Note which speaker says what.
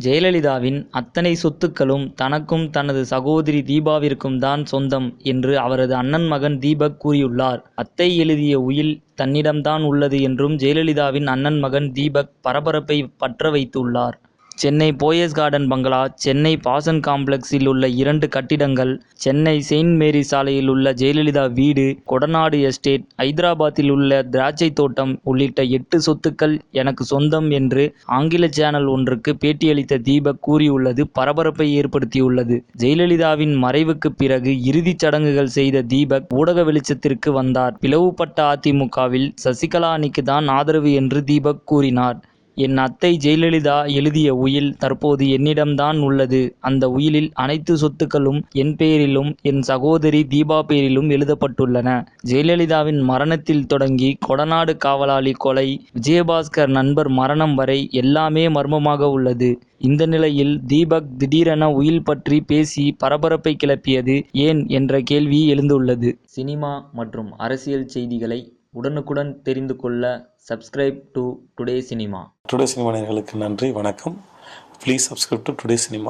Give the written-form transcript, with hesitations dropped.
Speaker 1: ஜெயலலிதாவின் அத்தனை சொத்துக்களும் தனக்கும் தனது சகோதரி தீபாவிற்கும் தான் சொந்தம் என்று அவரது அண்ணன் மகன் தீபக் கூறியுள்ளார். அத்தை எழுதிய உயில் தன்னிடம்தான் உள்ளது என்றும் ஜெயலலிதாவின் அண்ணன் மகன் தீபக் பரபரப்பை பற்ற வைத்துள்ளார். சென்னை போயஸ் கார்டன் பங்களா, சென்னை பாசன் காம்ப்ளக்ஸில் உள்ள 2 கட்டிடங்கள், சென்னை செயின்ட் மேரி சாலையில் உள்ள ஜெயலலிதா வீடு, கொடநாடு எஸ்டேட், ஐதராபாத்தில் உள்ள திராட்சை தோட்டம் உள்ளிட்ட 8 சொத்துக்கள் எனக்கு சொந்தம் என்று ஆங்கில சேனல் ஒன்றுக்கு பேட்டியளித்த தீபக் கூறியுள்ளது பரபரப்பை ஏற்படுத்தியுள்ளது. ஜெயலலிதாவின் மறைவுக்கு பிறகு இறுதிச் சடங்குகள் செய்த தீபக் ஊடக வெளிச்சத்திற்கு வந்தார். பிளவுபட்ட அதிமுகவில் சசிகலா அணிக்கு தான் ஆதரவு என்று தீபக் கூறினார். என் அத்தை ஜெயலலிதா எழுதிய உயில் தற்போது என்னிடம்தான் உள்ளது. அந்த உயிலில் அனைத்து சொத்துக்களும் என் பெயரிலும் என் சகோதரி தீபா பெயரிலும் எழுதப்பட்டுள்ளன. ஜெயலலிதாவின் மரணத்தில் தொடங்கி கொடநாடு காவலாளி கொலை, விஜயபாஸ்கர் நண்பர் மரணம் வரை எல்லாமே மர்மமாக உள்ளது. இந்த நிலையில் தீபக் திடீரென உயில் பற்றி பேசி பரபரப்பை கிளப்பியது ஏன் என்ற கேள்வி எழுந்துள்ளது. சினிமா மற்றும் அரசியல் செய்திகளை உடனுக்குடன் தெரிந்து கொள்ள subscribe to today cinema.
Speaker 2: Today cinema நேயர்களுக்கு நன்றி, வணக்கம். Please subscribe to today cinema.